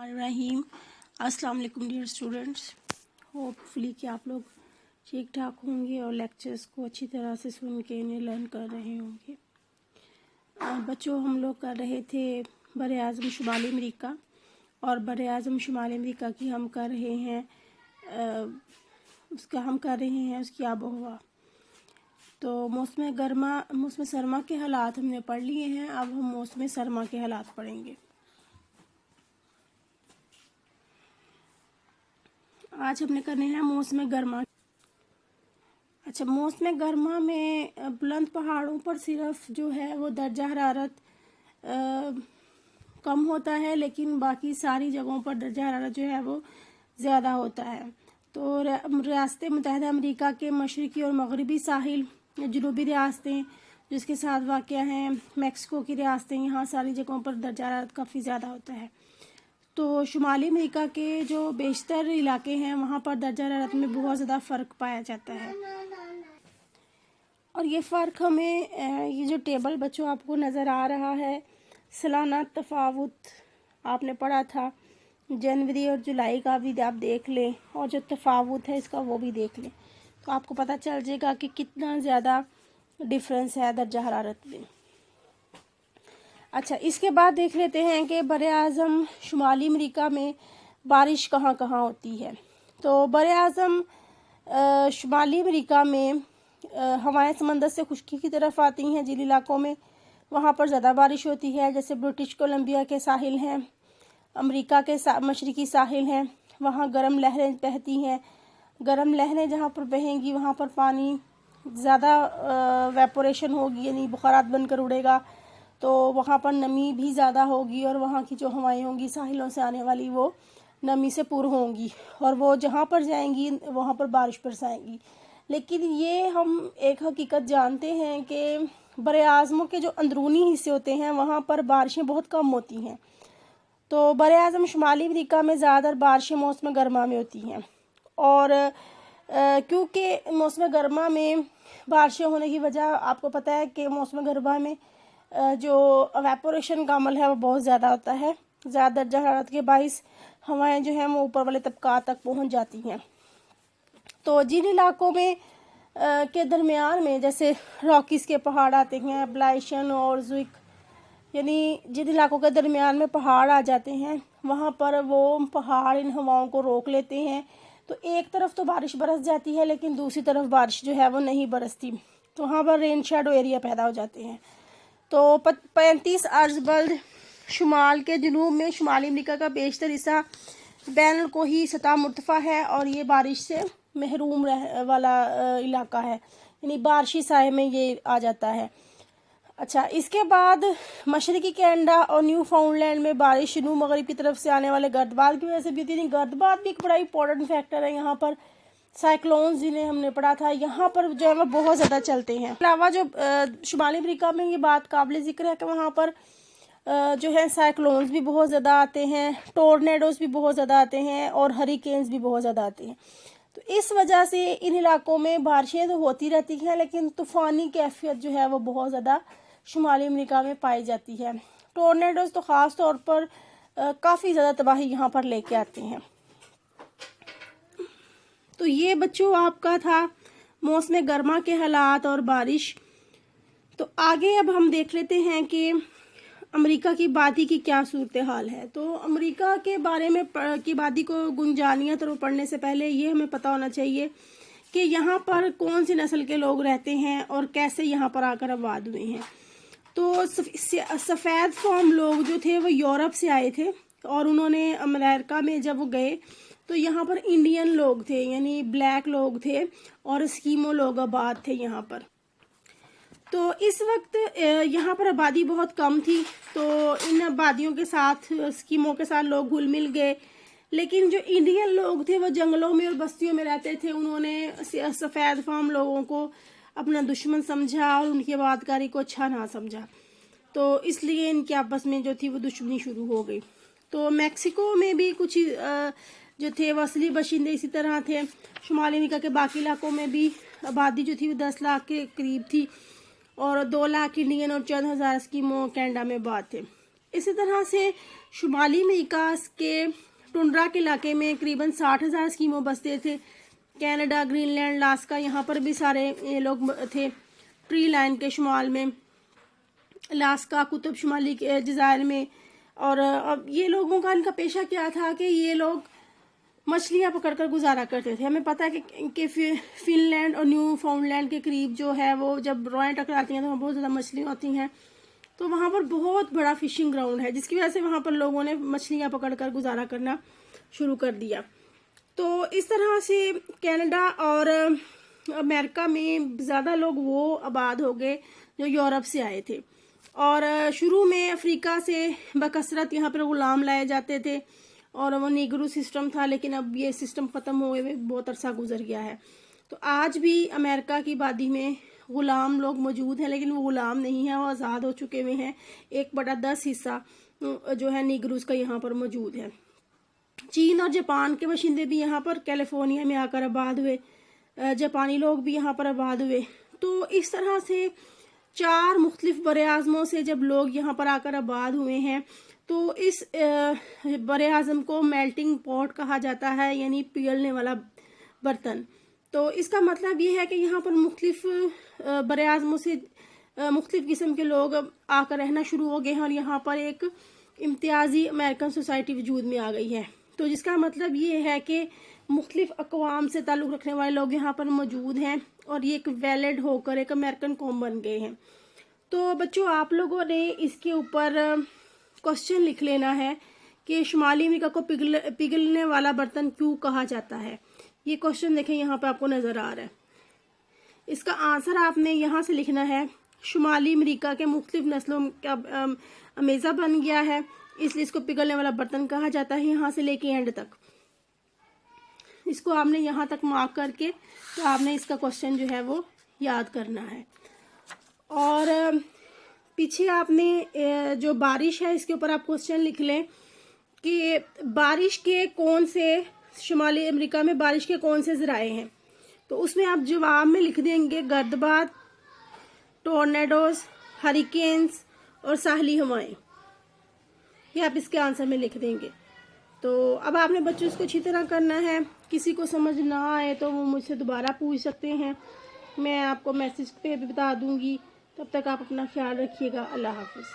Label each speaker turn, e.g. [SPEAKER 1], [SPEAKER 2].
[SPEAKER 1] रहीम। अस्सलाम वालेकुम dear students, hopefully कि आप लोग ठीक ठाक होंगे और लेक्चर्स को अच्छी तरह से सुन के इन्हें लर्न कर रहे होंगे। बच्चों, हम लोग कर रहे थे बरे आज़म शुमाली अमेरिका, और बरे आज़म शुमाली अमेरिका की हम कर रहे हैं उसकी आबो हवा। तो मौसम सरमा के हालात हमने पढ़ लिए हैं। अब हम मौसम सरमा के हालात पढ़ेंगे। आज हमने करने हैं मौसम गर्मा। अच्छा, मौसम गर्मा में बुलंद पहाड़ों पर सिर्फ जो है वो दर्जा हरारत कम होता है, लेकिन बाकी सारी जगहों पर दर्जा हरारत जो है वो ज़्यादा होता है। तो रियासत मुत्तहिदा अमेरिका के मशरक़ी और मगरबी साहिल, जनूबी रियासतें जिसके साथ वाक़या हैं, मैक्सिको की रियासतें, यहाँ सारी जगहों पर दर्जा हरारत काफ़ी ज़्यादा होता है। तो शुमाली अमेरिका के जो बेशतर इलाके हैं वहाँ पर दर्जा हरारत में बहुत ज़्यादा फ़र्क पाया जाता है। और ये फ़र्क हमें ये जो टेबल बच्चों आपको नज़र आ रहा है, सालाना तफावत आपने पढ़ा था, जनवरी और जुलाई का भी आप देख लें, और जो तफावत है इसका वो भी देख लें, तो आपको पता चल जाएगा कि कितना ज़्यादा डिफरेंस है दर्जा हरारत में। अच्छा, इसके बाद देख लेते हैं कि बरे आज़म शुमाली अमेरिका में बारिश कहाँ कहाँ होती है। तो बरे आज़म शुमाली अमेरिका में हवाएं समंदर से खुश्की की तरफ आती हैं। जिन इलाकों में वहाँ पर ज़्यादा बारिश होती है, जैसे ब्रिटिश कोलंबिया के साहिल हैं, अमेरिका के मशरक़ी साहिल हैं, वहाँ गर्म लहरें बहती हैं। गर्म लहरें जहाँ पर बहेंगी वहाँ पर पानी ज़्यादा वेपोरेशन होगी, यानी बुखारात बनकर उड़ेगा, तो वहाँ पर नमी भी ज़्यादा होगी, और वहाँ की जो हवाएं होंगी साहिलों से आने वाली वो नमी से पुर होंगी, और वो जहाँ पर जाएंगी वहाँ पर बारिश बरसाएंगी। लेकिन ये हम एक हकीकत जानते हैं कि बरे आज़मों के जो अंदरूनी हिस्से होते हैं वहाँ पर बारिशें बहुत कम होती हैं। तो बरे आज़म शुमाली अमेरिका में ज़्यादातर बारिशें मौसम गर्मा में होती हैं, और क्योंकि मौसम गर्मा में बारिशें होने की वजह आपको पता है कि मौसम गर्मा में जो एवेपोरेशन का अमल है वो बहुत ज़्यादा होता है। ज़्यादा दर्जा हरारत के बाइस हवाएं जो हैं वो ऊपर वाले तबकात तक पहुंच जाती हैं। तो जिन इलाकों में के दरमियान में जैसे रॉकीज़ के पहाड़ आते हैं, ब्लाइशन और जुइक, यानी जिन इलाकों के दरमियान में पहाड़ आ जाते हैं वहाँ पर वो पहाड़ इन हवाओं को रोक लेते हैं। तो एक तरफ तो बारिश बरस जाती है, लेकिन दूसरी तरफ बारिश जो है वो नहीं बरसती, तो वहाँ पर रेन शेडो एरिया पैदा हो जाते हैं। तो 35 अर्ज बल्द शुमाल के जुनूब में शुमाली अमेरिका का बेशतर हिस्सा बैन को ही सतह मुर्तफ़ा है, और ये बारिश से महरूम वाला इलाका है, यानी बारिशी साए में ये आ जाता है। अच्छा, इसके बाद मशरक़ी कनाडा और न्यू फाउंडलैंड में बारिश जनूब मगरब की तरफ से आने वाले गर्दबाद की वजह से भी होती है। गर्दबाद भी एक बड़ा इंपॉर्टेंट फैक्टर है यहाँ पर। साइक्लोन्स जिन्हें हमने पढ़ा था यहाँ पर जो है वो बहुत ज़्यादा चलते हैं। अलावा जो शुमाली अमेरिका में ये बात काबिल ज़िक्र है कि वहाँ पर जो है साइक्लोन्स भी बहुत ज़्यादा आते हैं, टोर्नेडोज़ भी बहुत ज़्यादा आते हैं, और हरिकेन्स भी बहुत ज़्यादा आते हैं। तो इस वजह से इन इलाकों में बारिशें तो होती रहती हैं, लेकिन तूफ़ानी कैफियत जो है वो बहुत ज़्यादा शुमाली अमेरिका में पाई जाती है। टोर्नेडोज़ तो ख़ास तौर पर काफ़ी ज़्यादा तबाही यहाँ पर लेके आते हैं। तो ये बच्चों आपका था मौसम गर्मा के हालात और बारिश। तो आगे अब हम देख लेते हैं कि अमेरिका की बादी की क्या सूरत हाल है। तो अमेरिका के बारे में की बादी को गुंजानियत और पढ़ने से पहले ये हमें पता होना चाहिए कि यहाँ पर कौन सी नस्ल के लोग रहते हैं और कैसे यहाँ पर आकर आबाद हुए हैं। तो सफ़ेद फ़ॉर्म लोग जो थे वो यूरोप से आए थे, और उन्होंने अमेरिका में जब वो गए तो यहाँ पर इंडियन लोग थे, यानी ब्लैक लोग थे, और स्कीमो लोग आबाद थे यहाँ पर। तो इस वक्त यहाँ पर आबादी बहुत कम थी, तो इन आबादियों के साथ स्कीमों के साथ लोग घुल मिल गए। लेकिन जो इंडियन लोग थे वो जंगलों में और बस्तियों में रहते थे। उन्होंने सफ़ेद फ़ॉर्म लोगों को अपना दुश्मन समझा और उनकी आबादकारी को अच्छा ना समझा, तो इसलिए इनकी आपस में जो थी वो दुश्मनी शुरू हो गई। तो मैक्सिको में भी कुछ जो थे वो असली बाशिंदे इसी तरह थे। शुमाली अमेरिका के बाकी इलाकों में भी आबादी जो थी वो 10 लाख के करीब थी, और 2 लाख इंडियन और चंद हज़ार स्कीमो कनाडा में आबाद थे। इसी तरह से शुमाली अमेरिका के टुंड्रा के इलाके में करीबन 60,000 एस्किमो बसते थे। कनाडा, ग्रीनलैंड, अलास्का, यहाँ पर भी सारे ये लोग थे। ट्री लाइन के शुमाल में, अलास्का, कुतुब शुमाली के जज़ायर में। और अब ये लोगों का, इनका पेशा क्या था कि ये लोग मछलियाँ पकड़कर गुजारा करते थे। हमें पता है कि फिनलैंड और न्यू फाउंडलैंड के करीब जो है वो जब रॉयें टकराती हैं तो वहाँ बहुत ज़्यादा मछलियाँ होती हैं। तो वहाँ पर बहुत बड़ा फिशिंग ग्राउंड है, जिसकी वजह से वहाँ पर लोगों ने मछलियाँ पकड़कर गुजारा करना शुरू कर दिया। तो इस तरह से कनाडा और अमेरिका में ज़्यादा लोग वो आबाद हो गए जो यूरोप से आए थे। और शुरू में अफ्रीका से बकसरत यहाँ पर ग़ुलाम लाए जाते थे और वो नीगरू सिस्टम था, लेकिन अब ये सिस्टम ख़त्म हुए बहुत अरसा गुजर गया है। तो आज भी अमेरिका की आबादी में ग़ुलाम लोग मौजूद हैं, लेकिन वो ग़ुलाम नहीं है, वो आज़ाद हो चुके हुए हैं। 1/10 हिस्सा जो है नीगरूस का यहाँ पर मौजूद है। चीन और जापान के बाशिंदे भी यहाँ पर कैलिफोर्निया में आकर आबाद हुए, जापानी लोग भी यहाँ पर आबाद हुए। तो इस तरह से 4 मुख्तलिफ बरे-आज़मों से जब लोग यहाँ पर आकर आबाद हुए हैं, तो इस बरे-आज़म को मेल्टिंग पॉट कहा जाता है, यानी पिघलने वाला बर्तन। तो इसका मतलब ये है कि यहाँ पर मुख्तलिफ बरे-आज़मों से मुख्तलिफ किस्म के लोग आकर रहना शुरू हो गए हैं और यहाँ पर एक इम्तियाजी अमेरिकन सोसाइटी वजूद में आ गई है। तो जिसका मतलब ये है कि मुख्तलिफ अक़वाम से ताल्लुक़ रखने वाले लोग यहाँ पर मौजूद हैं और ये एक वैलिड होकर एक अमेरिकन कौम बन गए हैं। तो बच्चों, आप लोगों ने इसके ऊपर क्वेश्चन लिख लेना है कि शुमाली अमेरिका को पिघलने वाला बर्तन क्यों कहा जाता है। ये क्वेश्चन देखें, यहाँ पे आपको नज़र आ रहा है। इसका आंसर आपने यहाँ से लिखना है, शुमाली अमेरिका के मुख्तलिफ नस्लों का अमेज़ा बन गया है, इसलिए इसको पिघलने वाला बर्तन कहा जाता है, यहाँ से लेके एंड तक। इसको आपने यहाँ तक मार्क करके तो आपने इसका क्वेश्चन जो है वो याद करना है। और पीछे आपने जो बारिश है इसके ऊपर आप क्वेश्चन लिख लें कि बारिश के कौन से, शुमाली अमेरिका में बारिश के कौन से ज़राए हैं। तो उसमें आप जवाब में लिख देंगे गर्दबात, टोर्नेडोज, हरिकेन्स और साहली हवाएं। ये आप इसके आंसर में लिख देंगे। तो अब आपने बच्चों इसको अच्छी तरह करना है। किसी को समझ ना आए तो वो मुझसे दोबारा पूछ सकते हैं, मैं आपको मैसेज पे भी बता दूंगी। तब तक आप अपना ख्याल रखिएगा। अल्लाह हाफ़िज़।